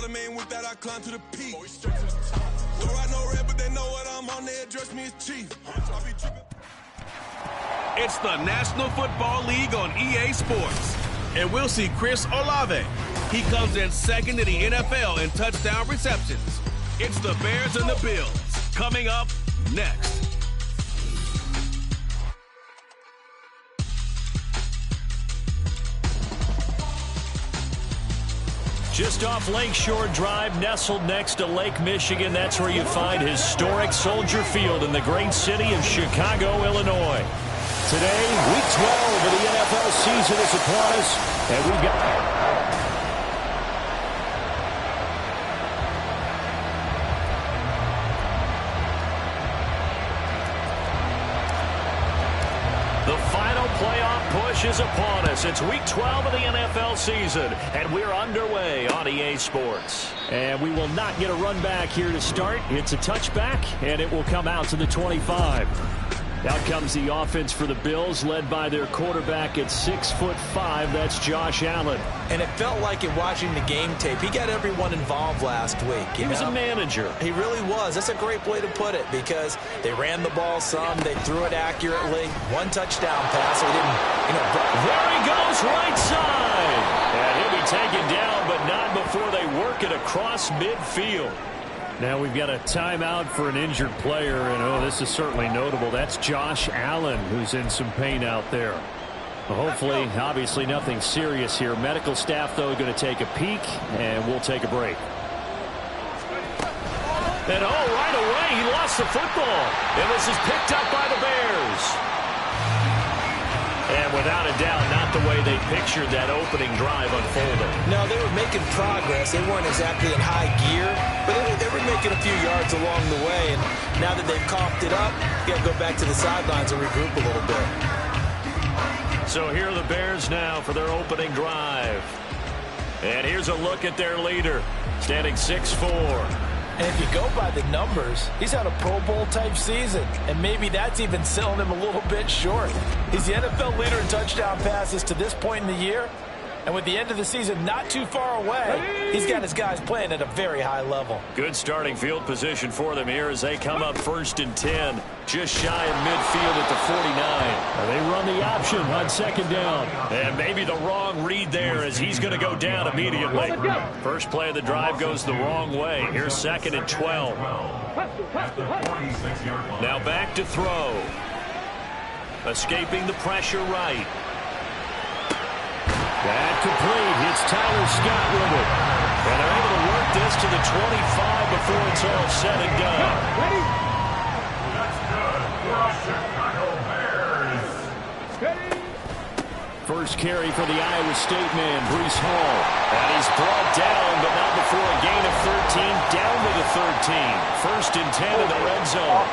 man, with that I climb to the peak. Don't ride no red, but they know what I'm on, they address me as chief. It's the National Football League on EA Sports. And we'll see Chris Olave. He comes in second in the NFL in touchdown receptions. It's the Bears and the Bills. Coming up next. Just off Lakeshore Drive, nestled next to Lake Michigan. That's where you find historic Soldier Field in the great city of Chicago, Illinois. Today, Week 12 of the NFL season is upon us, and we've got... The final playoff push is upon us. It's Week 12 of the NFL season, and we're underway on EA Sports. And we will not get a run back here to start. It's a touchback, and it will come out to the 25. Out comes the offense for the Bills, led by their quarterback at 6'5". That's Josh Allen. And it felt like in watching the game tape, he got everyone involved last week. He was a manager. He really was. That's a great way to put it, because they ran the ball some, they threw it accurately. One touchdown pass, so he didn't, There he goes, right side. And he'll be taken down, but not before they work it across midfield. Now we've got a timeout for an injured player, and this is certainly notable. That's Josh Allen, who's in some pain out there. Well, hopefully, obviously nothing serious here. Medical staff, though, going to take a peek, and we'll take a break. And right away, he lost the football. And this is picked up by the Bears. And without a doubt, not the way they pictured that opening drive unfolding. No, they were making progress. They weren't exactly in high gear, but they were making a few yards along the way. And now that they've coughed it up, you got to go back to the sidelines and regroup a little bit. So here are the Bears now for their opening drive. And here's a look at their leader, standing 6'4". And if you go by the numbers, he's had a Pro Bowl-type season, and maybe that's even selling him a little bit short. He's the NFL leader in touchdown passes to this point in the year, and with the end of the season not too far away, he's got his guys playing at a very high level. Good starting field position for them here as they come up 1st and 10, just shy of midfield at the 49. They run the option on 2nd down. And maybe the wrong read there as he's going to go down immediately. First play of the drive goes the wrong way. Here's 2nd and 12. Now back to throw. Escaping the pressure right. That complete. Hits Tyler Scott with it. And they're able to work this to the 25 before it's all said and done. First carry for the Iowa State man, Breece Hall. And he's brought down, but not before a gain of 13, down to the 13. 1st and 10 in the red zone.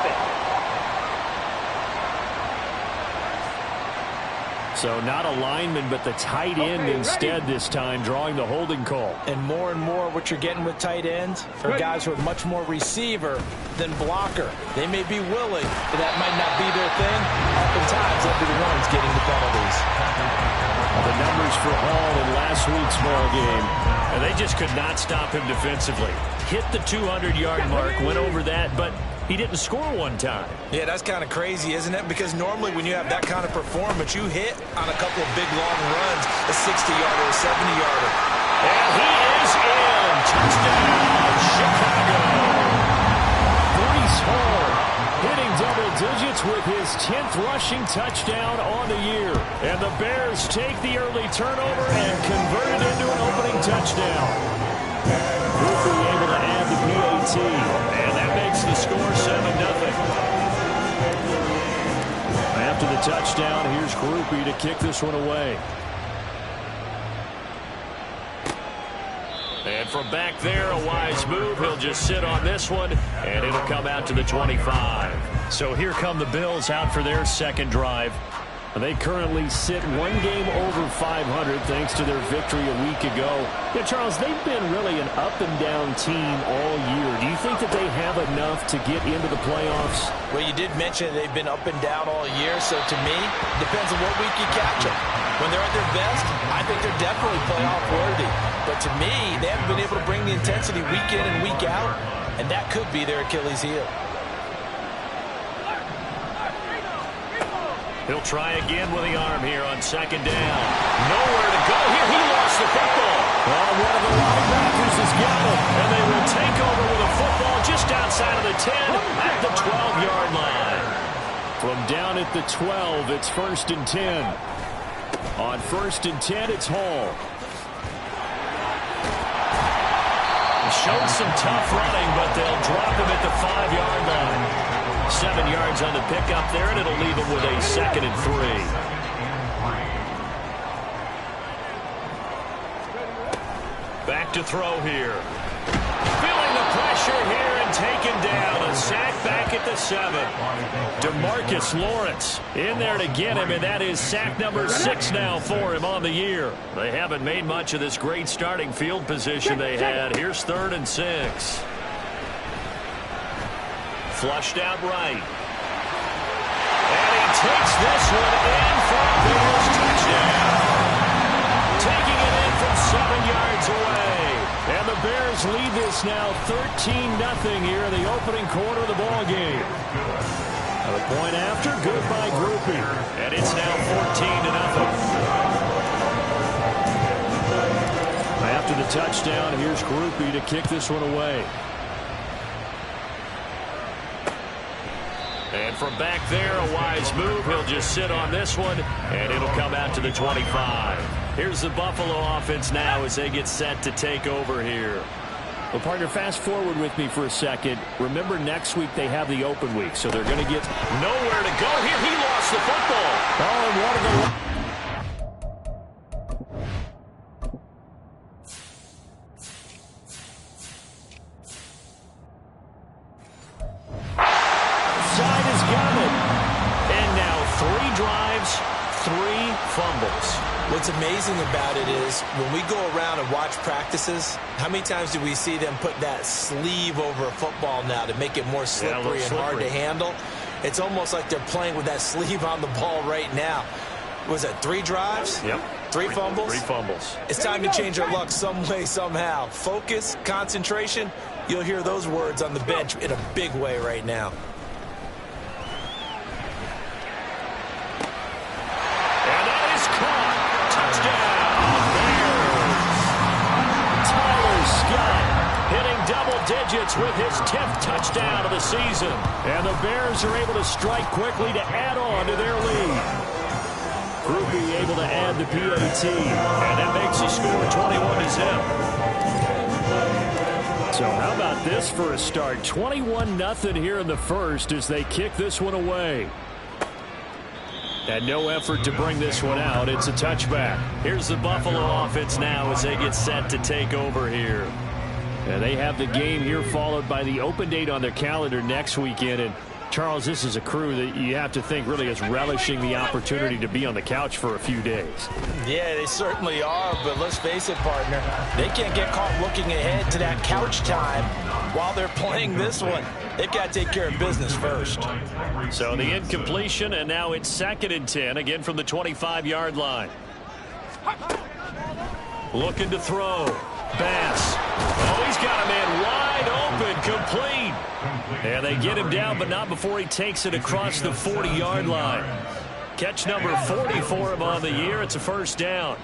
So not a lineman, but the tight end instead this time, drawing the holding call. And more what you're getting with tight ends are guys who are much more receiver than blocker. They may be willing, but that might not be their thing. Oftentimes, they'll be the ones getting the penalties. The numbers for Hall in last week's ball game, and they just could not stop him defensively. Hit the 200-yard mark, went over that, but he didn't score one time. Yeah, that's kind of crazy, isn't it? Because normally when you have that kind of performance, you hit on a couple of big, long runs, a 60-yarder, a 70-yarder. And he is in. Touchdown, Chicago. Breece Hall hitting double digits with his 10th rushing touchdown on the year. And the Bears take the early turnover and convert it into an opening touchdown. Will be able to add the PAT. And that makes the score 7-0. After the touchdown, here's Grupe to kick this one away. And from back there, a wise move. He'll just sit on this one, and it'll come out to the 25. So here come the Bills out for their second drive. They currently sit one game over 500 thanks to their victory a week ago. Yeah, Charles, they've been really an up-and-down team all year. Do you think that they have enough to get into the playoffs? Well, you did mention they've been up and down all year, so to me, depends on what week you catch them. When they're at their best, I think they're definitely playoff worthy. But But to me, they haven't been able to bring the intensity week in and week out, and that could be their Achilles heel. He'll try again with the arm here on second down. Nowhere to go here. He lost the football. Oh, one of the linebackers has got it. And they will take over with a football just outside of the 10 at the 12-yard line. From down at the 12, it's 1st and 10. On 1st and 10, it's Hall. He showed some tough running, but they'll drop him at the 5-yard line. 7 yards on the pickup there, and it'll leave him with a 2nd and 3. Back to throw here. Feeling the pressure here and taken down. A sack back at the 7. DeMarcus Lawrence in there to get him, and that is sack number 6 now for him on the year. They haven't made much of this great starting field position they had. Here's 3rd and 6. Flushed out right. And he takes this one in for a Bears touchdown. Taking it in from 7 yards away. And the Bears lead this now 13-0 here in the opening quarter of the ball game. The point after, good by Grupe. And it's now 14-0. After the touchdown, here's Grupe to kick this one away. And from back there, a wise move. He'll just sit on this one, and it'll come out to the 25. Here's the Buffalo offense now as they get set to take over here. Well, partner, fast forward with me for a second. Remember, next week they have the open week, so they're going to get nowhere to go here. He lost the football. Oh, and one of the... What's amazing about it is when we go around and watch practices, how many times do we see them put that sleeve over a football now to make it more slippery and hard to handle? It's almost like they're playing with that sleeve on the ball right now. Was it 3 drives? Yep. 3 fumbles? 3 fumbles. It's time to change our luck some way, somehow. Focus, concentration, you'll hear those words on the bench in a big way right now. Digits with his 10th touchdown of the season. And the Bears are able to strike quickly to add on to their lead. Grupe able to add the PAT. And that makes the score 21-0. So how about this for a start? 21-0 here in the first as they kick this one away. And no effort to bring this one out. It's a touchback. Here's the Buffalo offense now as they get set to take over here. And they have the game here followed by the open date on their calendar next weekend. And, Charles, this is a crew that you have to think really is relishing the opportunity to be on the couch for a few days. Yeah, they certainly are. But let's face it, partner, they can't get caught looking ahead to that couch time while they're playing this one. They've got to take care of business first. So the incompletion, and now it's 2nd and 10, again from the 25-yard line. Looking to throw. Bass. Oh, he's got a man wide open, complete. And they get him down, but not before he takes it across the 40-yard line. Catch number 40 for him on the year. It's a 1st down.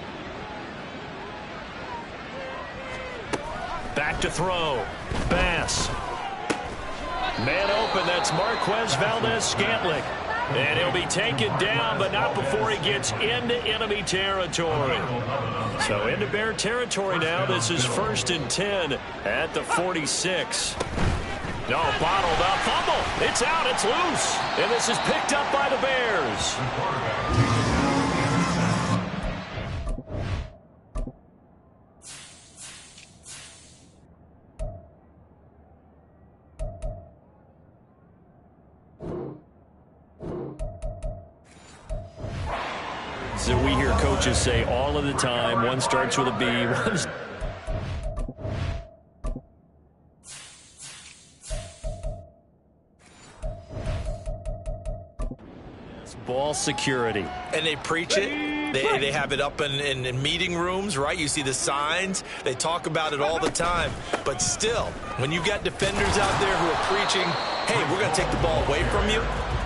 Back to throw. Bass. Man open, that's Marquez Valdez-Scantling. And he'll be taken down, but not before he gets into enemy territory. So into Bear territory now. This is 1st and 10 at the 46. No, bottled up. Fumble. It's out. It's loose. And this is picked up by the Bears. So we hear coaches say all of the time, one starts with a B, one's... Ball security. And they preach it. They have it up in meeting rooms, right? You see the signs. They talk about it all the time. But still, when you got defenders out there who are preaching, hey, we're going to take the ball away from you,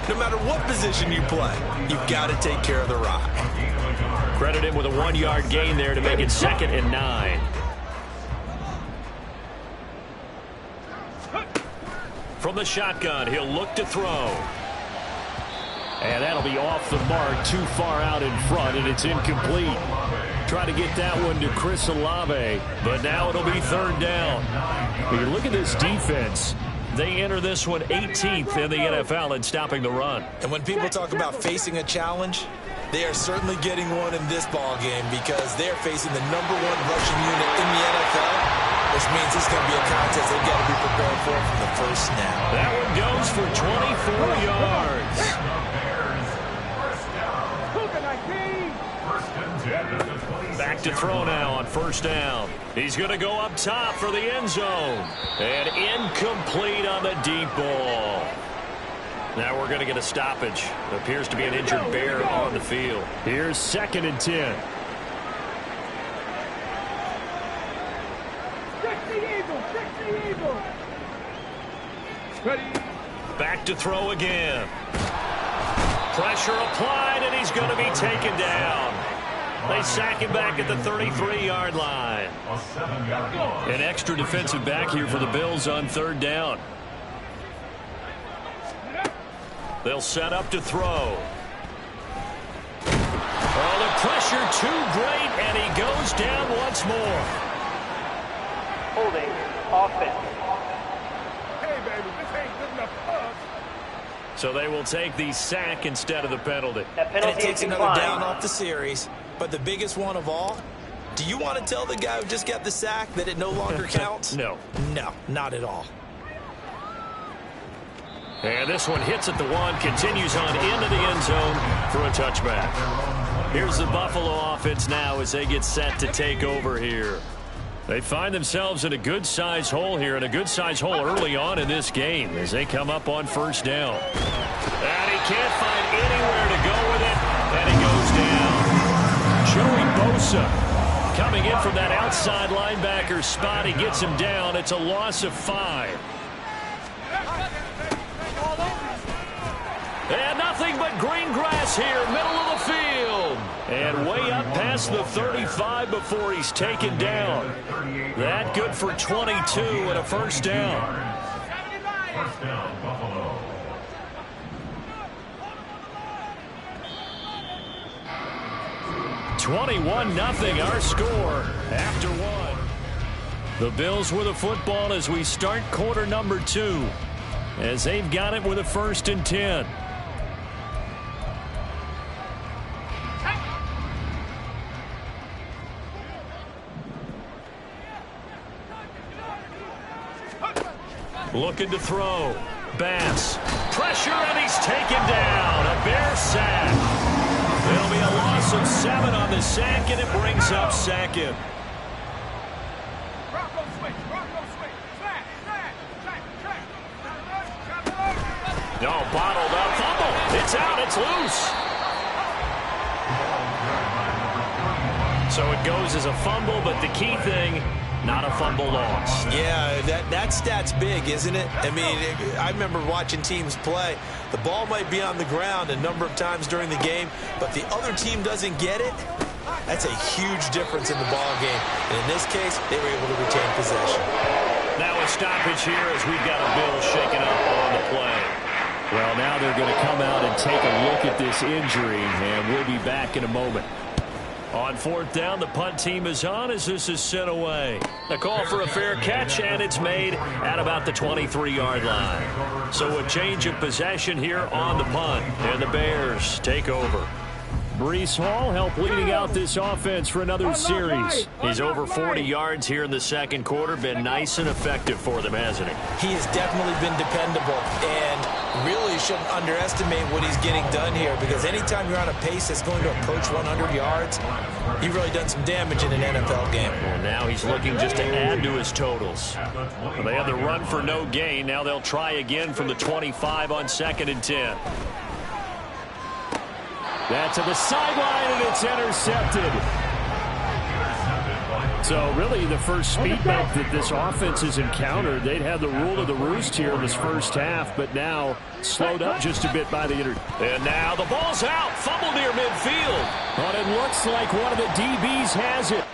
no matter what position you play, you've got to take care of the rock. Credit him with a 1-yard gain there to make it 2nd and 9. From the shotgun, he'll look to throw. And that'll be off the mark, too far out in front, and it's incomplete. Try to get that one to Chris Olave, but now it'll be 3rd down. When you look at this defense, they enter this one 18th in the NFL in stopping the run. And when people talk about facing a challenge, they are certainly getting one in this ball game because they're facing the #1 rushing unit in the NFL, which means it's going to be a contest they've got to be prepared for from the first snap. That one goes for 24 yards. Back to throw now on 1st down. He's going to go up top for the end zone. And incomplete on the deep ball. Now we're going to get a stoppage. It appears to be an injured Bear on the field. Here's 2nd and 10. Back to throw again. Pressure applied, and he's going to be taken down. They sack him back at the 33-yard line. An extra defensive back here for the Bills on 3rd down. They'll set up to throw. Oh, the pressure too great, and he goes down once more. Holding offense. Hey, baby, this ain't good enough for us. So they will take the sack instead of the penalty. That penalty And it takes is another declined. down off the series. But the biggest one of all, do you want to tell the guy who just got the sack that it no longer counts? No. No, not at all. And this one hits at the 1, continues on into the end zone for a touchback. Here's the Buffalo offense now as they get set to take over here. They find themselves in a good-sized hole here, and a good-sized hole early on in this game as they come up on 1st down. And he can't find anywhere to go with it, and he goes down. Joey Bosa coming in from that outside linebacker spot. He gets him down. It's a loss of 5. And nothing but green grass here, middle of the field. And way up past the 35 before he's taken down. That good for 22 and a 1st down. 21-0 our score after 1. The Bills with the football as we start quarter number 2. As they've got it with a 1st and 10. Looking to throw. Bass. Pressure, and he's taken down. A Bear sack. There'll be a loss of 7 on the sack, and it brings up 2nd. No, bottled up. Fumble. It's out. It's loose. So it goes as a fumble, but the key thing, not a fumble loss. Yeah, that stat's big, isn't it? I mean, I remember watching teams play. The ball might be on the ground a number of times during the game, but the other team doesn't get it. That's a huge difference in the ball game. And in this case, they were able to retain possession. Now a stoppage here as we've got a Bill shaken up on the play. Well, now they're going to come out and take a look at this injury, and we'll be back in a moment. On 4th down, the punt team is on as this is sent away. A call for a fair catch, and it's made at about the 23-yard line. So a change of possession here on the punt, and the Bears take over. Breece Hall helped leading out this offense for another series. He's over 40 yards here in the 2nd quarter. Been nice and effective for them, hasn't he? He has definitely been dependable, and really shouldn't underestimate what he's getting done here, because anytime you're on a pace that's going to approach 100 yards, you've really done some damage in an NFL game. Well, now he's looking just to add to his totals. Well, they had the run for no gain. Now they'll try again from the 25 on 2nd and 10. That to the sideline, and it's intercepted. So really the first speed bump that this offense has encountered, they'd had the rule of the roost here in this first half, but now slowed up just a bit by the And now the ball's out. Fumble near midfield. But it looks like one of the DBs has it.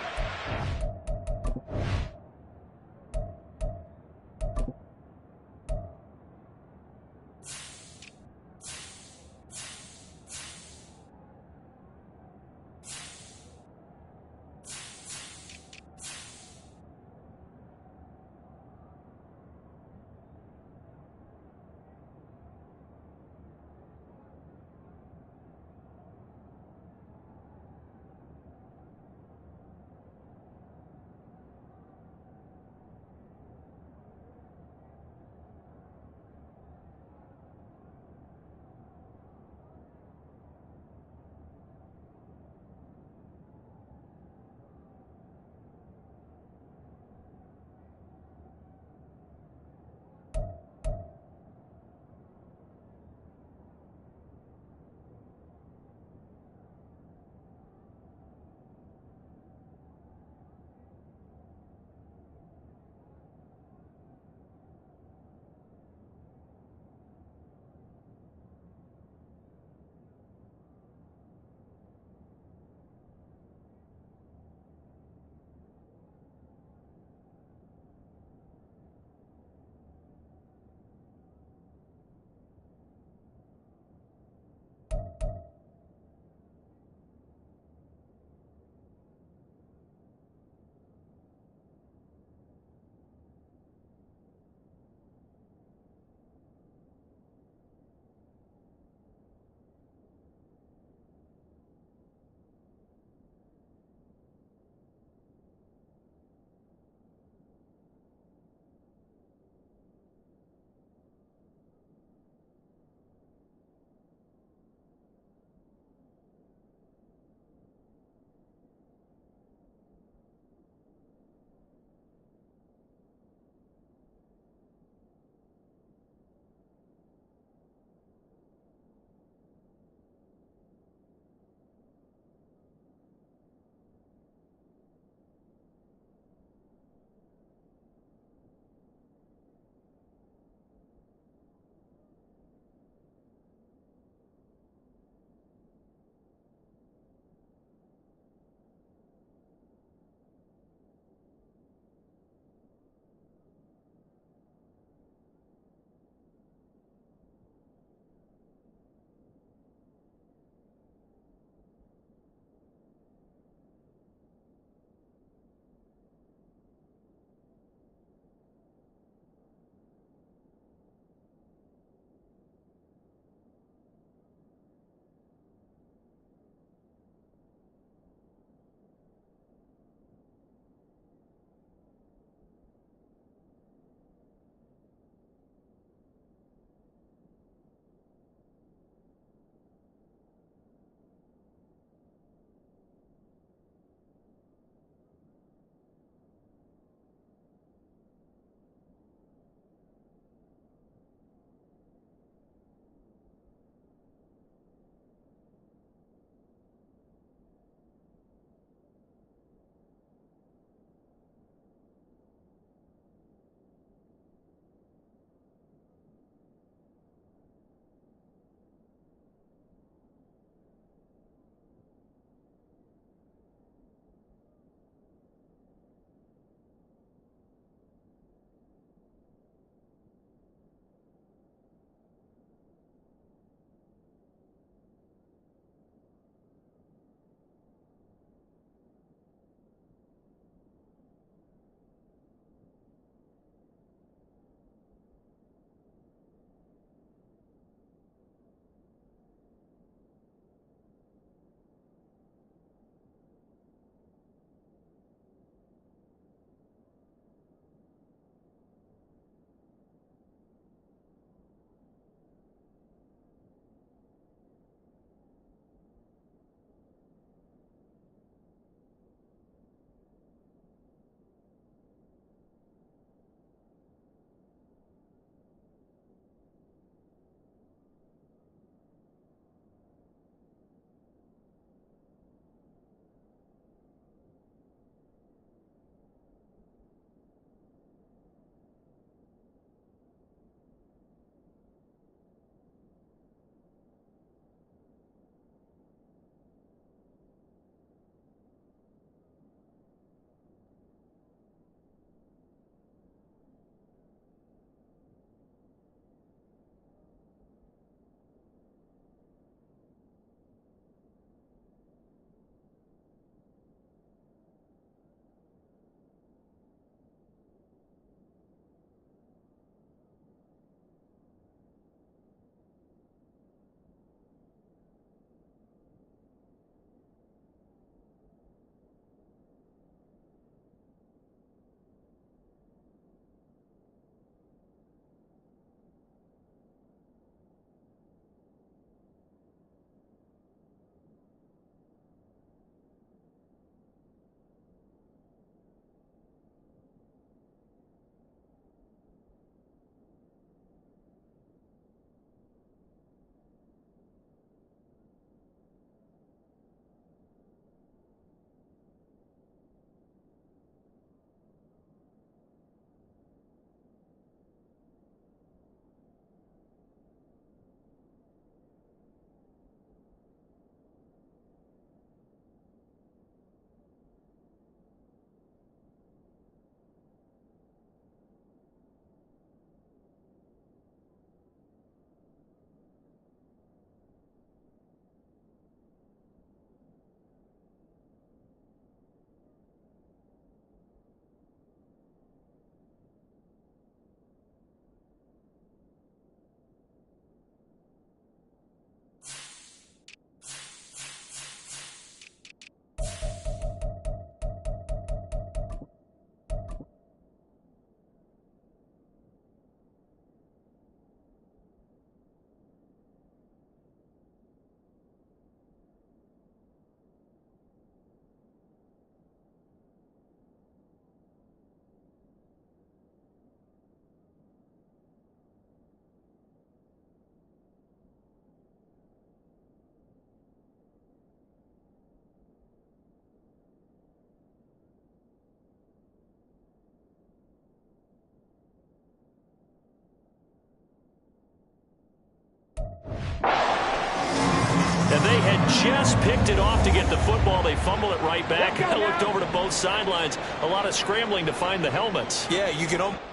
And they had just picked it off to get the football. They fumble it right back. I looked over to both sidelines. A lot of scrambling to find the helmets. Yeah, you can almost...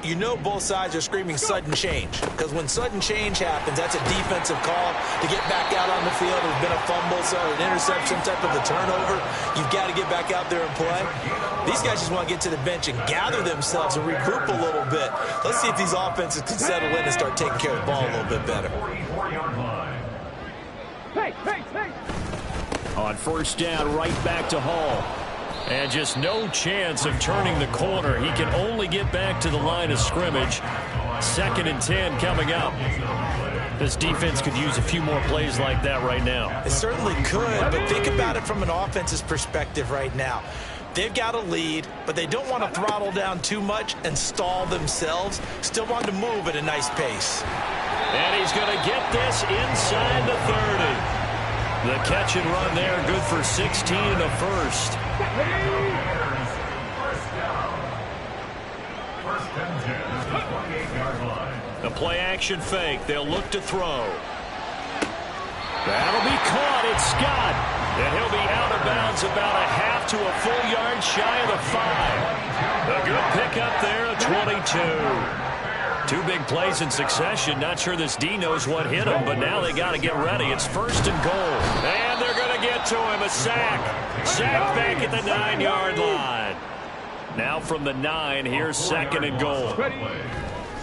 You know both sides are screaming sudden change, because when sudden change happens, that's a defensive call to get back out on the field. There's been a fumble, so an interception, type of a turnover. You've got to get back out there and play. These guys just want to get to the bench and gather themselves and regroup a little bit. Let's see if these offenses can settle in and start taking care of the ball a little bit better. On first down, right back to Hall. And just no chance of turning the corner. He can only get back to the line of scrimmage. 2nd and 10 coming up. This defense could use a few more plays like that right now. It certainly could, but think about it from an offense's perspective right now. They've got a lead, but they don't want to throttle down too much and stall themselves. Still want to move at a nice pace. And he's going to get this inside the 30. The catch and run there, good for 16 and a first. The play action fake. They'll look to throw. That'll be caught. It's Scott. And he'll be out of bounds about a half to a full yard shy of the 5. A good pickup there, a 22. 2 big plays in succession. Not sure this D knows what hit him, but now they got to get ready. It's 1st and goal. And they're going to get to him. A sack. Sack back at the 9-yard line. Now from the 9, here's 2nd and goal.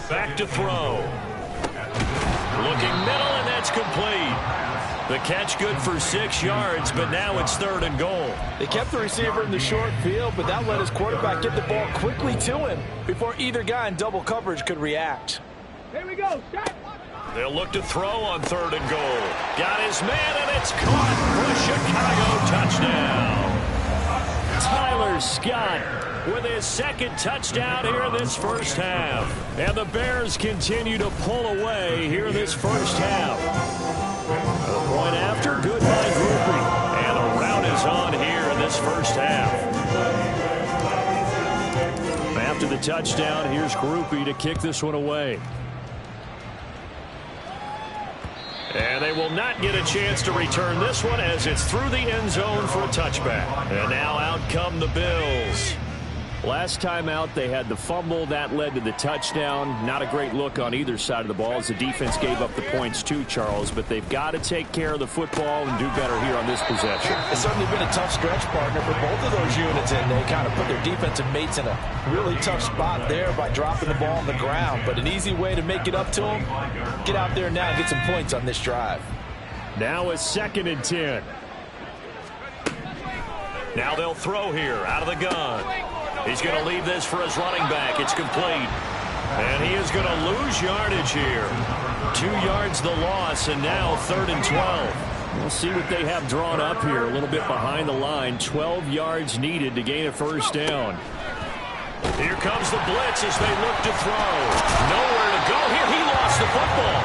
Back to throw. Looking middle, and that's complete. The catch good for 6 yards, but now it's 3rd and goal. They kept the receiver in the short field, but that let his quarterback get the ball quickly to him before either guy in double coverage could react. Here we go. Shot. They'll look to throw on 3rd and goal. Got his man, and it's caught for a Chicago touchdown. Tyler Scott with his 2nd touchdown here in this first half. And the Bears continue to pull away here in this first half. The point after, good by Grupe. And the rout is on here in this first half. After the touchdown, here's Grupe to kick this one away. And they will not get a chance to return this one as it's through the end zone for a touchback. And now out come the Bills. Last time out, they had the fumble. That led to the touchdown. Not a great look on either side of the ball as the defense gave up the points too, Charles. But they've got to take care of the football and do better here on this possession. It's certainly been a tough stretch, partner, for both of those units, and they kind of put their defensive mates in a really tough spot there by dropping the ball on the ground. But an easy way to make it up to them, get out there now and get some points on this drive. Now it's 2nd and 10. Now they'll throw here out of the gun. He's going to leave this for his running back. It's complete. And he is going to lose yardage here. 2 yards the loss, and now 3rd and 12. We'll see what they have drawn up here. A little bit behind the line. 12 yards needed to gain a first down. Here comes the blitz as they look to throw. Nowhere to go here. He lost the football.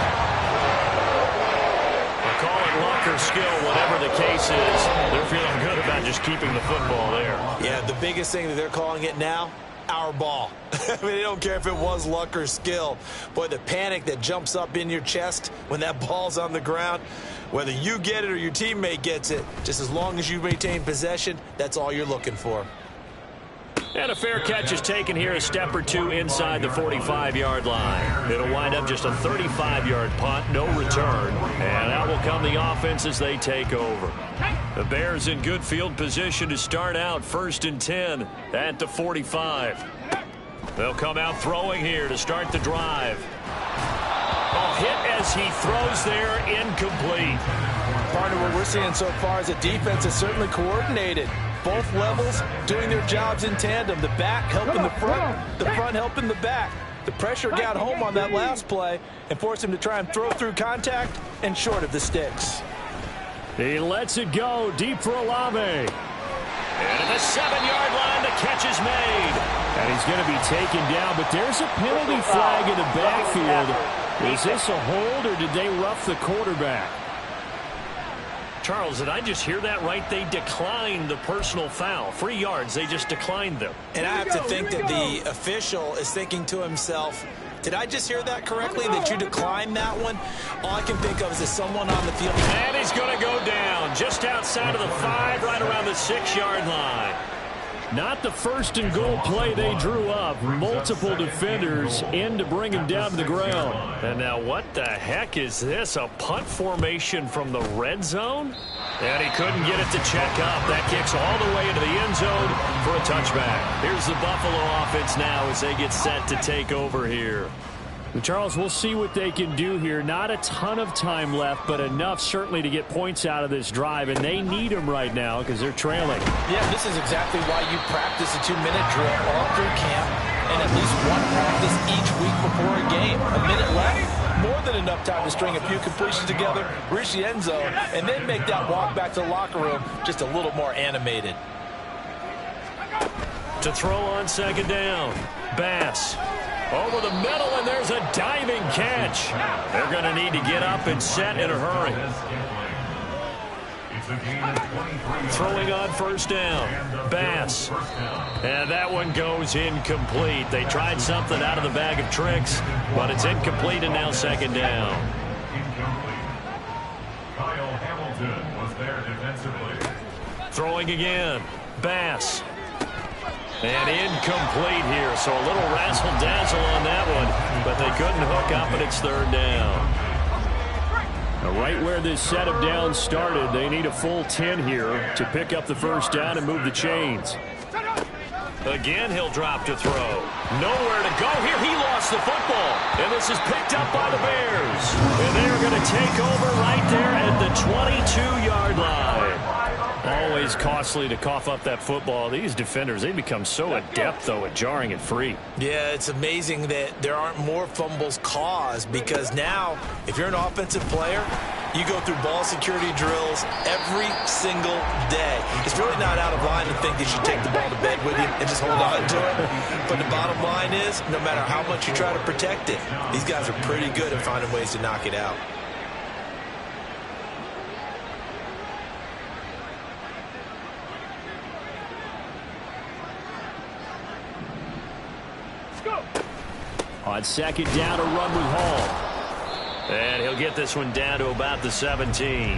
Call it luck or skill, whatever the case is. They're feeling good about just keeping the football there. Yeah, the biggest thing that they're calling it now, our ball. I mean, they don't care if it was luck or skill. Boy, the panic that jumps up in your chest when that ball's on the ground, whether you get it or your teammate gets it, just as long as you maintain possession, that's all you're looking for. And a fair catch is taken here, a step or two inside the 45-yard line. It'll wind up just a 35-yard punt, no return. And out will come the offense as they take over. The Bears in good field position to start out 1st and 10 at the 45. They'll come out throwing here to start the drive. Oh, hit as he throws there, incomplete. Partner, what we're seeing so far is the defense is certainly coordinated. both levels doing their jobs in tandem. The back helping the front helping the back. The pressure got home on that last play and forced him to try and throw through contact and short of the sticks. He lets it go deep for Olave. And at the 7-yard line, the catch is made. And he's going to be taken down, but there's a penalty flag in the backfield. Is this a hold, or did they rough the quarterback? Charles, did I just hear that right? They declined the personal foul. 3 yards, they just declined them. And I have to think that the official is thinking to himself, did I just hear that correctly, that you declined that one? All I can think of is someone on the field. And he's going to go down just outside of the 5, right around the 6-yard line. Not the first and goal play they drew up. Multiple defenders in to bring him down to the ground. And now what the heck is this? A punt formation from the red zone? And he couldn't get it to check up. That kicks all the way into the end zone for a touchback. Here's the Buffalo offense now as they get set to take over here. Charles, we'll see what they can do here. Not a ton of time left, but enough certainly to get points out of this drive, and they need them right now because they're trailing. Yeah, this is exactly why you practice a 2-minute drill all through camp and at least one practice each week before a game. A minute left, more than enough time to string a few completions together, reach the end zone, and then make that walk back to the locker room just a little more animated. To throw on second down, Bass. Over the middle, and there's a diving catch. They're going to need to get up and set in a hurry. Throwing on first down, Bass. And that one goes incomplete. They tried something out of the bag of tricks, but it's incomplete and now second down. Kyle Hamilton was there defensively. Throwing again, Bass. And incomplete here, so a little razzle-dazzle on that one, but they couldn't hook up, and it's third down. Now, right where this set of downs started, they need a full 10 here to pick up the first down and move the chains. Again, he'll drop to throw. Nowhere to go here. He lost the football, and this is picked up by the Bears. And they're going to take over right there at the 22-yard line. Always costly to cough up that football. These defenders, they become so adept, though, at jarring it free. Yeah, it's amazing that there aren't more fumbles caused because now, if you're an offensive player, you go through ball security drills every single day. It's really not out of line to think that you take the ball to bed with you and just hold on to it. But the bottom line is, no matter how much you try to protect it, these guys are pretty good at finding ways to knock it out. On second down, a run with Hall. And he'll get this one down to about the 17.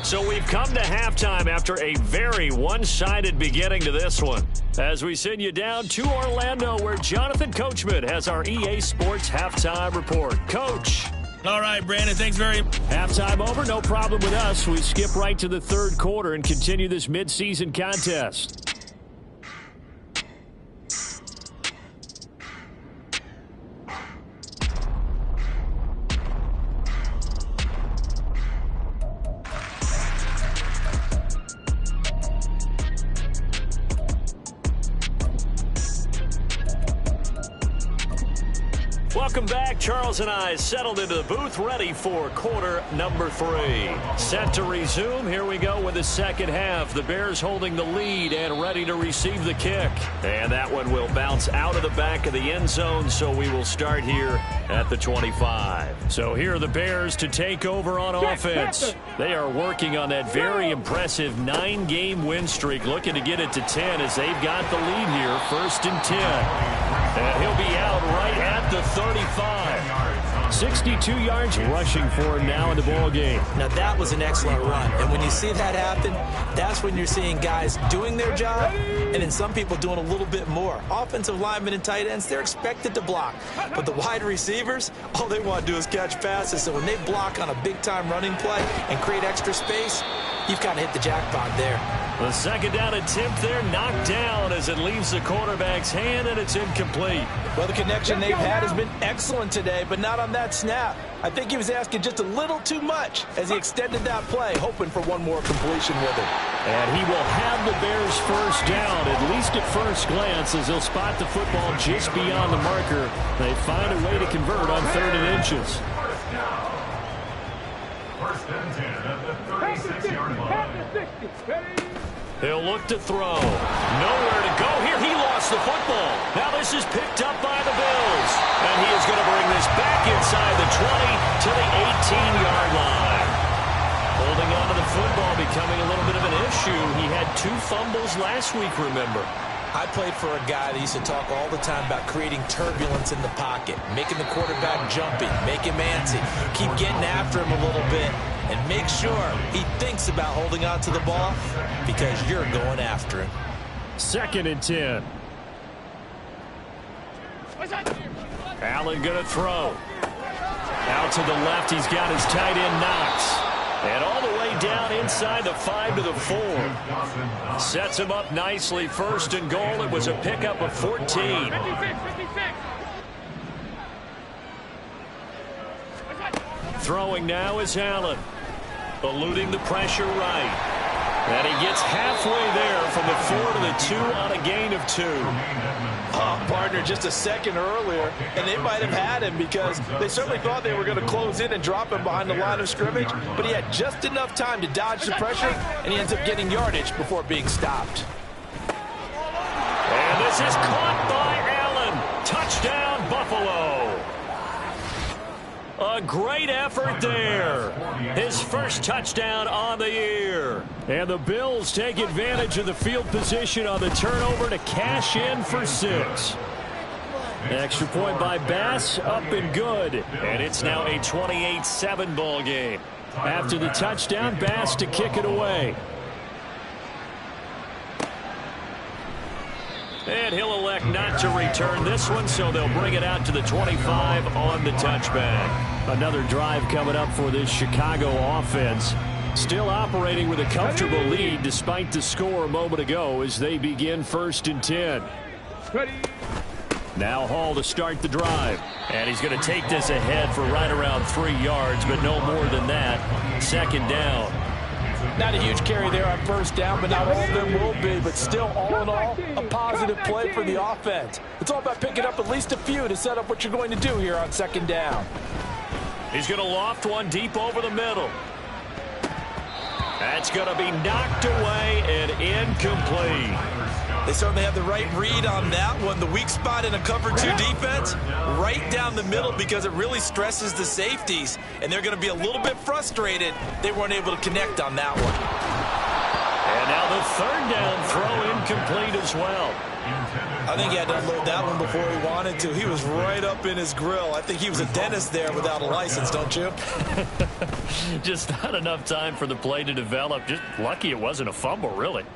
So we've come to halftime after a very one-sided beginning to this one. As we send you down to Orlando, where Jonathan Coachman has our EA Sports Halftime Report. Coach. All right, Brandon, thanks very much. Halftime over, no problem with us. We skip right to the third quarter and continue this midseason contest. Welcome back. Charles and I settled into the booth, ready for quarter number 3. Set to resume. Here we go with the second half. The Bears holding the lead and ready to receive the kick. And that one will bounce out of the back of the end zone, so we will start here at the 25. So here are the Bears to take over on offense. They are working on that very impressive 9-game win streak, looking to get it to 10 as they've got the lead here, 1st and 10. And he'll be out right at the 35. 62 yards rushing for him now in the ball game. Now that was an excellent run, and when you see that happen, that's when you're seeing guys doing their job, and then some people doing a little bit more. Offensive linemen and tight ends, they're expected to block, but the wide receivers, all they want to do is catch passes. So when they block on a big-time running play and create extra space, you've got to hit the jackpot there. The second down attempt there knocked down as it leaves the quarterback's hand, and it's incomplete. Well, the connection they've had has been excellent today, but not on that snap. I think he was asking just a little too much as he extended that play, hoping for one more completion with it. And he will have the Bears first down, at least at first glance, as he'll spot the football just beyond the marker. They find a way to convert on 3rd and inches. First and 10 at the 36-yard line. He'll look to throw. Nowhere to go here. He lost the football. Now this is picked up by the Bills. And he is going to bring this back inside the 20 to the 18-yard line. Holding on to the football becoming a little bit of an issue. He had 2 fumbles last week, remember. I played for a guy that used to talk all the time about creating turbulence in the pocket, making the quarterback jumpy, make him antsy, keep getting after him a little bit, and make sure he thinks about holding on to the ball because you're going after him. 2nd and 10. Allen going to throw. Out to the left, he's got his tight end Knox. And all the way down inside the 5 to the 4. Sets him up nicely. 1st and goal. It was a pickup of 14. Throwing now is Allen. Eluding the pressure right. And he gets halfway there from the 4 to the 2 on a gain of 2. Oh, partner, just a second earlier, and they might have had him because they certainly thought they were going to close in and drop him behind the line of scrimmage, but he had just enough time to dodge the pressure, and he ends up getting yardage before being stopped. And this is caught by Allen. Touchdown, Buffalo. A great effort there. His first touchdown on the year. And the Bills take advantage of the field position on the turnover to cash in for 6. Extra point by Bass, up and good. And it's now a 28-7 ball game. After the touchdown, Bass to kick it away. And he'll elect not to return this one, so they'll bring it out to the 25 on the touchback. Another drive coming up for this Chicago offense. Still operating with a comfortable lead despite the score a moment ago as they begin 1st and 10. Now Hall to start the drive. And he's going to take this ahead for right around 3 yards, but no more than that. 2nd down. Not a huge carry there on 1st down, but not all of them will be. But still, all in all, a positive play for the offense. It's all about picking up at least a few to set up what you're going to do here on 2nd down. He's going to loft one deep over the middle. That's going to be knocked away and incomplete. They certainly have the right read on that one. The weak spot in a cover 2 defense, right down the middle because it really stresses the safeties. And they're going to be a little bit frustrated they weren't able to connect on that one. And now the 3rd down throw incomplete as well. I think he had to unload that one before he wanted to. He was right up in his grill. I think he was a dentist there without a license, don't you? Just not enough time for the play to develop. Just lucky it wasn't a fumble, really.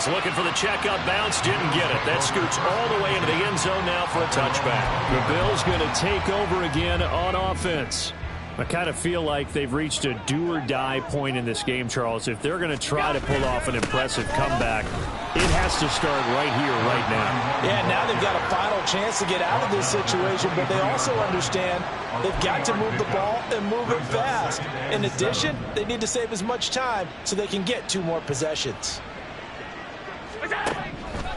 Was looking for the checkup bounce, didn't get it. That scoots all the way into the end zone now for a touchback. The Bills going to take over again on offense. I kind of feel like they've reached a do-or-die point in this game, Charles. If they're going to try to pull off an impressive comeback, it has to start right here, right now. Yeah, now they've got a final chance to get out of this situation, but they also understand they've got to move the ball and move it fast. In addition, they need to save as much time so they can get 2 more possessions.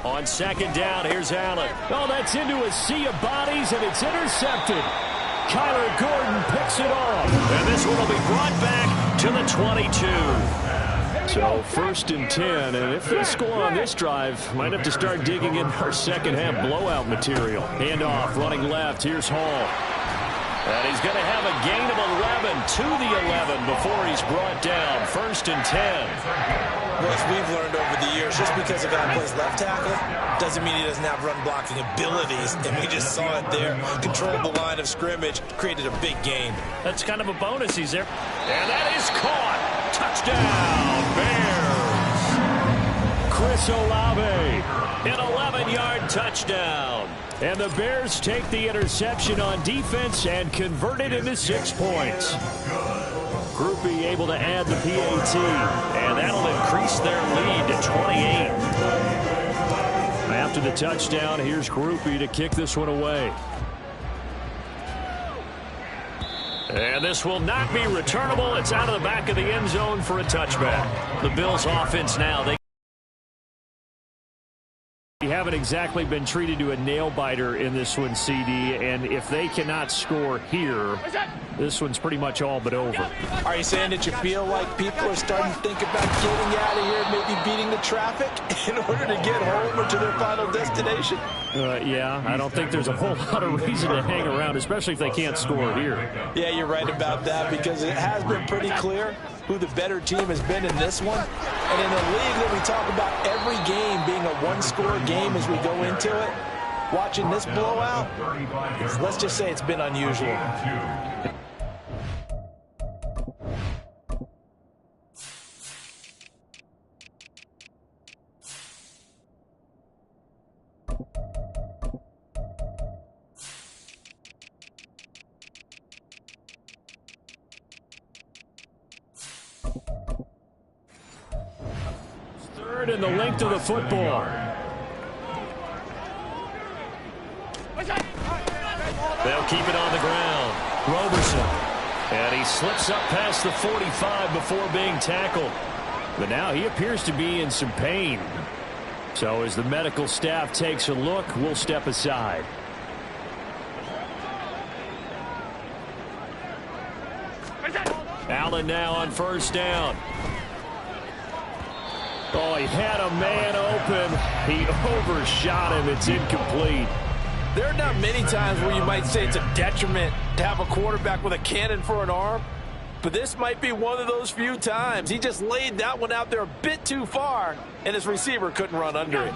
On second down, here's Allen. Oh, that's into a sea of bodies, and it's intercepted. Kyler Gordon picks it off. And this one will be brought back to the 22. So 1st and 10, and if they score on this drive, might have to start digging in our second half blowout material. Handoff, running left, here's Hall. And he's going to have a gain of 11 to the 11 before he's brought down. 1st and 10. Well, as we've learned over the years, just because a guy plays left tackle doesn't mean he doesn't have run-blocking abilities, and we just saw it there. Controlled the line of scrimmage, created a big gain. That's kind of a bonus. He's there. And that is caught. Touchdown, Bears. Chris Olave. An 11-yard touchdown. And the Bears take the interception on defense and convert it into 6 points. Grupe able to add the PAT. And that'll increase their lead to 28. After the touchdown, here's Grupe to kick this one away. And this will not be returnable. It's out of the back of the end zone for a touchback. The Bills offense now, they haven't exactly been treated to a nail-biter in this one, CD, and if they cannot score here, this one's pretty much all but over. Are you saying that you feel like people are starting to think about getting out of here, maybe beating the traffic in order to get home or to their final destination? Yeah, I don't think there's a whole lot of reason to hang around, especially if they can't score here. Yeah, you're right about that, because it has been pretty clear who the better team has been in this one. And in a league that we talk about every game being a one-score game as we go into it, watching this blowout, let's just say it's been unusual. And the length of the football. They'll keep it on the ground. Roberson. And he slips up past the 45 before being tackled. But now he appears to be in some pain. So as the medical staff takes a look, we'll step aside. Allen now on 1st down. Oh, he had a man open. He overshot him. It's incomplete. There are not many times where you might say it's a detriment to have a quarterback with a cannon for an arm, but this might be one of those few times. He just laid that one out there a bit too far, and his receiver couldn't run under it.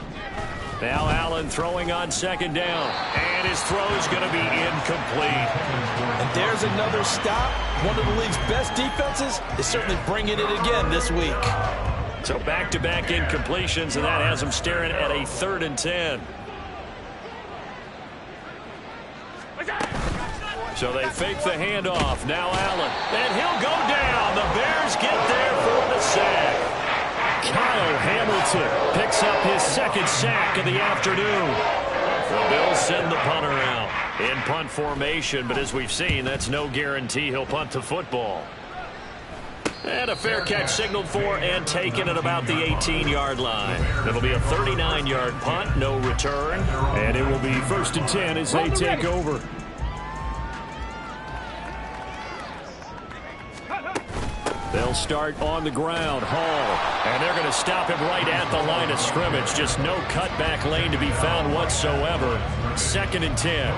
Now Allen throwing on 2nd down, and his throw is going to be incomplete. And there's another stop. One of the league's best defenses is certainly bringing it again this week. So back-to-back incompletions, and that has him staring at a 3rd and 10. So they fake the handoff. Now Allen. And he'll go down. The Bears get there for the sack. Kyle Hamilton picks up his 2nd sack of the afternoon. The Bills send the punter out in punt formation, but as we've seen, that's no guarantee he'll punt the football. And a fair catch signaled for and taken at about the 18-yard line. It'll be a 39-yard punt, no return. And it will be 1st and 10 as they take over. They'll start on the ground. Hall. And they're going to stop him right at the line of scrimmage. Just no cutback lane to be found whatsoever. 2nd and 10.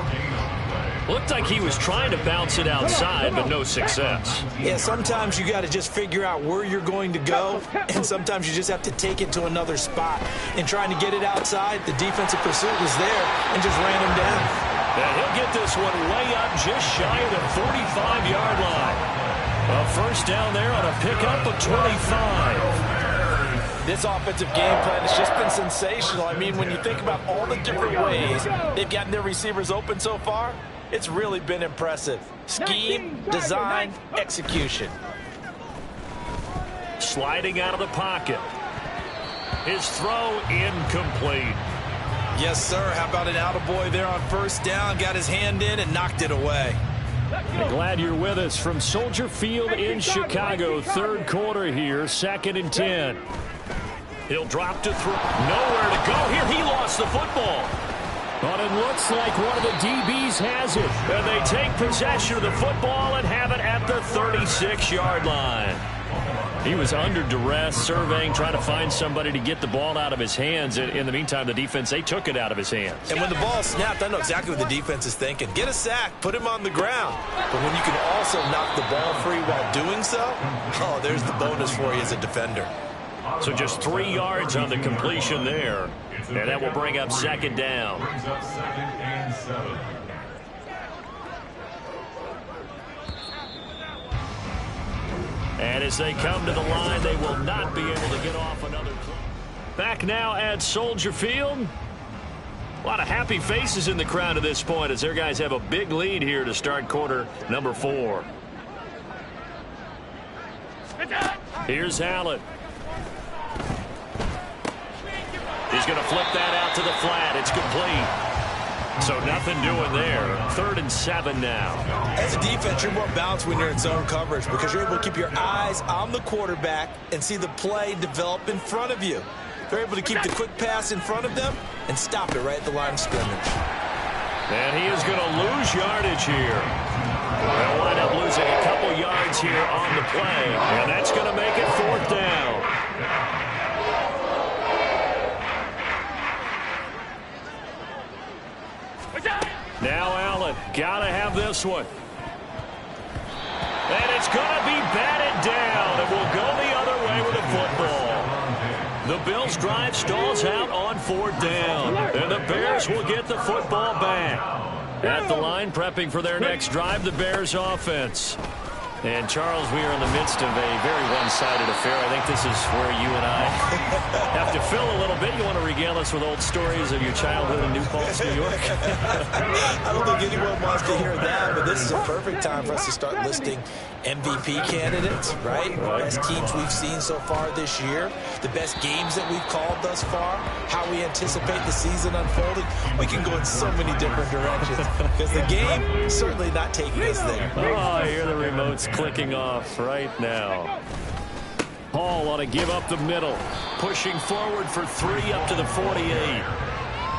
Looked like he was trying to bounce it outside, but no success. Yeah, sometimes you got to just figure out where you're going to go, and sometimes you just have to take it to another spot. And trying to get it outside, the defensive pursuit was there and just ran him down. And he'll get this one way up just shy of the 45-yard line. A 1st down there on a pickup of 25. This offensive game plan has just been sensational. I mean, when you think about all the different ways they've gotten their receivers open so far, it's really been impressive. Scheme, design, execution. Sliding out of the pocket. His throw incomplete. Yes, sir. How about an attaboy there on first down? Got his hand in and knocked it away. Glad you're with us from Soldier Field in Chicago. Third quarter here, 2nd and 10. He'll drop to throw. Nowhere to go here. He lost the football. But it looks like one of the DBs has it. And they take possession of the football and have it at the 36-yard line. He was under duress, surveying, trying to find somebody to get the ball out of his hands. In the meantime, the defense, they took it out of his hands. And when the ball snapped, I know exactly what the defense is thinking. Get a sack, put him on the ground. But when you can also knock the ball free while doing so, oh, there's the bonus for you as a defender. So just 3 yards on the completion there. And that will bring up 2nd down. Brings up 2nd and 7. And as they come to the line, they will not be able to get off another play. Back now at Soldier Field. A lot of happy faces in the crowd at this point as their guys have a big lead here to start quarter number 4. Here's Allen. He's going to flip that out to the flat. It's complete. So nothing doing there. 3rd and 7 now. As a defense, you're more balanced when you're in zone coverage because you're able to keep your eyes on the quarterback and see the play develop in front of you. They're able to keep the quick pass in front of them and stop it right at the line of scrimmage. And he is going to lose yardage here. They'll wind up losing a couple yards here on the play. And that's going to make it 4th down. Now Allen, gotta have this one. And it's gonna be batted down. It will go the other way with the football. The Bills' drive stalls out on 4th down. And the Bears will get the football back. At the line, prepping for their next drive, the Bears offense. And, Charles, we are in the midst of a very one-sided affair. I think this is where you and I have to fill a little bit. You want to regale us with old stories of your childhood in New Paltz, New York? I don't think anyone wants to hear that, but this is a perfect time for us to start listing MVP candidates, right? Best teams we've seen so far this year, the best games that we've called thus far, how we anticipate the season unfolding. We can go in so many different directions because the game is certainly not taking us there. Oh, I hear the remotes clicking off right now. Hall ought to give up the middle, pushing forward for 3 up to the 48.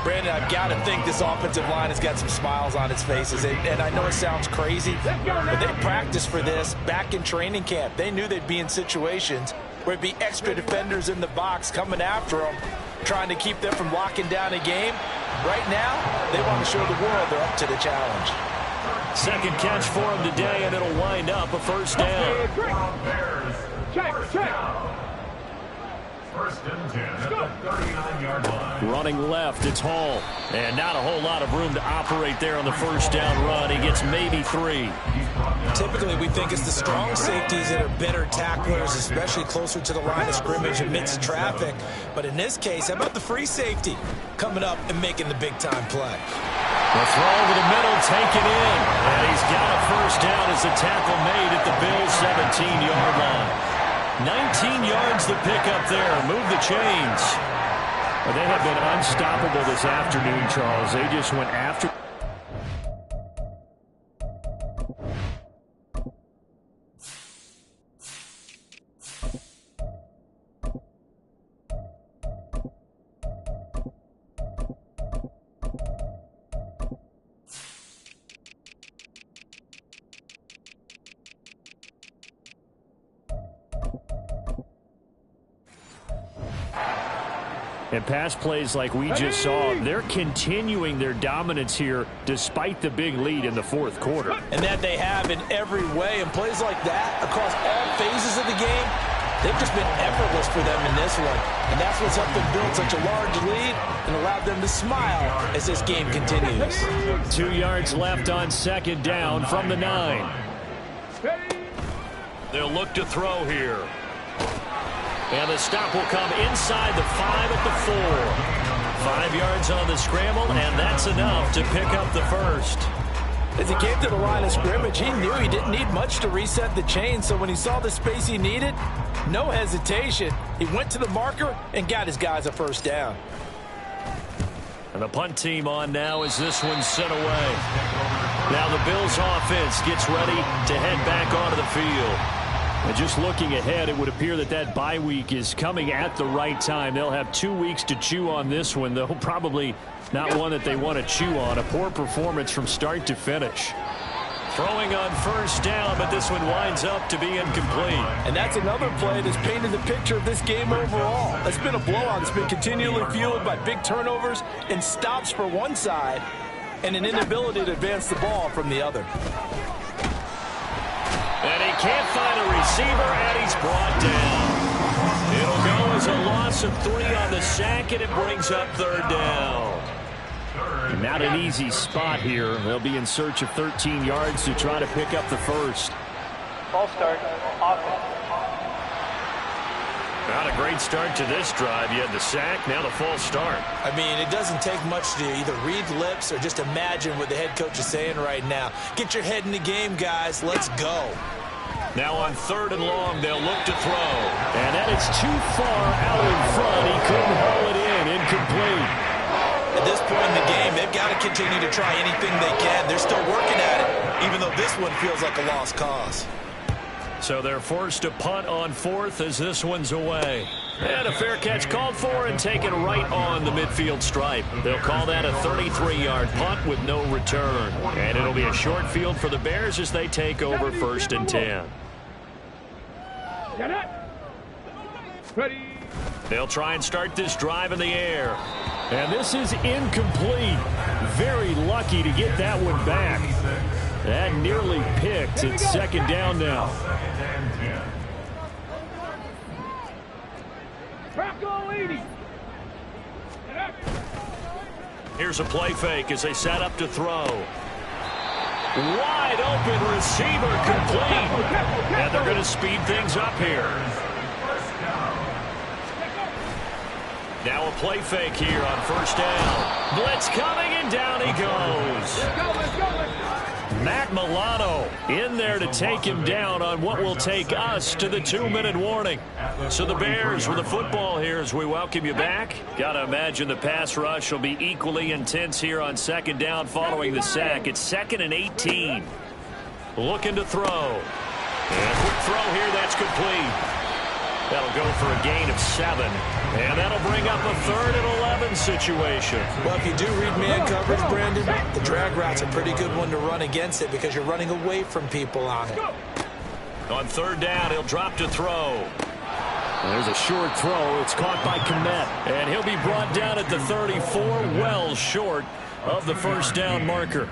Brandon, I've got to think this offensive line has got some smiles on its faces. And I know it sounds crazy, but they practiced for this back in training camp. They knew they'd be in situations where it'd be extra defenders in the box coming after them, trying to keep them from locking down a game. Right now, they want to show the world they're up to the challenge. Second catch for him today, and it'll wind up a 1st down. First and 10 at the 39-yard line. Running left, it's Hall. And not a whole lot of room to operate there on the 1st down run. He gets maybe 3. Typically, we think it's the strong safeties that are better tacklers, especially closer to the line of scrimmage amidst traffic. But in this case, how about the free safety coming up and making the big-time play? The throw over the middle, taken in. And he's got a 1st down as the tackle made at the Bills' 17-yard line. 19 yards to pick up there. Move the chains. Well, they have been unstoppable this afternoon, Charles. They just went after. And pass plays like we just saw, they're continuing their dominance here despite the big lead in the 4th quarter. And that they have in every way. And plays like that across all phases of the game, they've just been effortless for them in this one. And that's what's helped them build such a large lead and allowed them to smile as this game continues. 2 yards left on 2nd down from the 9. They'll look to throw here. And the stop will come inside the 5 at the 4. 5 yards on the scramble, and that's enough to pick up the first. As he came to the line of scrimmage, he knew he didn't need much to reset the chain, so when he saw the space he needed, no hesitation. He went to the marker and got his guys a first down. And the punt team on now as this one's sent away. Now the Bills offense gets ready to head back onto the field. And just looking ahead, it would appear that that bye week is coming at the right time. They'll have 2 weeks to chew on this one, though probably not one that they want to chew on. A poor performance from start to finish. Throwing on first down, but this one winds up to be incomplete. And that's another play that's painted the picture of this game overall. It's been a blowout. It's been continually fueled by big turnovers and stops for one side and an inability to advance the ball from the other. And he can't find a receiver, and he's brought down. It'll go as a loss of 3 on the sack, and it brings up third down. Not an easy spot here. They'll be in search of 13 yards to try to pick up the first. False start, offense. Not a great start to this drive. You had the sack, now the false start. I mean, it doesn't take much to either read lips or just imagine what the head coach is saying right now. Get your head in the game, guys. Let's go. Now on 3rd and long, they'll look to throw. And that is too far out in front. He couldn't haul it in. Incomplete. At this point in the game, they've got to continue to try anything they can. They're still working at it, even though this one feels like a lost cause. So they're forced to punt on 4th as this one's away. And a fair catch called for and taken right on the midfield stripe. They'll call that a 33-yard punt with no return. And it'll be a short field for the Bears as they take over 1st and 10. They'll try and start this drive in the air. And this is incomplete. Very lucky to get that one back. That nearly picked. It's 2nd down now. Here's a play fake as they set up to throw. Wide open receiver complete. And they're going to speed things up here. Now a play fake here on 1st down. Blitz coming and down he goes. Matt Milano in there to take him down on what will take us to the 2-minute warning. So the Bears with the football here as we welcome you back. Got to imagine the pass rush will be equally intense here on 2nd down following the sack. It's 2nd and 18. Looking to throw. And quick throw here, that's complete. That'll go for a gain of 7. And that'll bring up a 3rd and 11 situation. Well, if you do read man coverage, Brandon, the drag route's a pretty good one to run against it because you're running away from people on it. On 3rd down, he'll drop to throw. There's a short throw. It's caught by Kmet. And he'll be brought down at the 34, well short of the 1st down marker.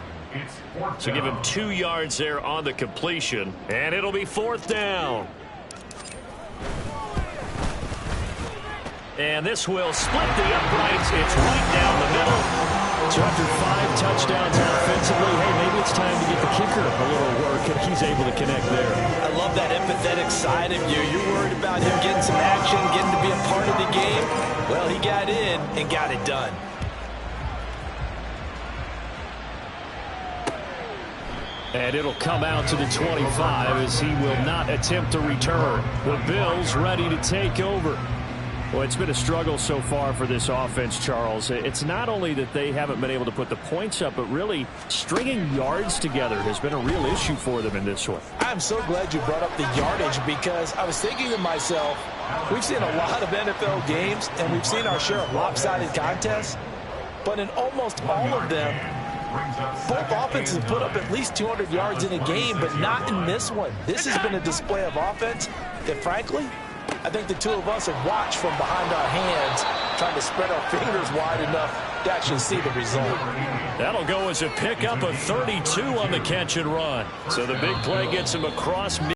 So give him 2 yards there on the completion. And it'll be 4th down. And this will split the uprights. It's right down the middle. So after 5 touchdowns offensively, hey, maybe it's time to get the kicker a little work, and he's able to connect there. I love that empathetic side of you. You're worried about him getting some action, getting to be a part of the game. Well, he got in and got it done. And it'll come out to the 25 as he will not attempt to return. The Bills ready to take over. Well, it's been a struggle so far for this offense, Charles. It's not only that they haven't been able to put the points up, but really stringing yards together has been a real issue for them in this one. I'm so glad you brought up the yardage because I was thinking to myself, we've seen a lot of NFL games and we've seen our share of lopsided contests, but in almost all of them, both offenses put up at least 200 yards in a game, but not in this one. This has been a display of offense that, frankly, I think the two of us have watched from behind our hands, trying to spread our fingers wide enough to actually see the result. That'll go as a pickup of 32 on the catch and run. So the big play gets him across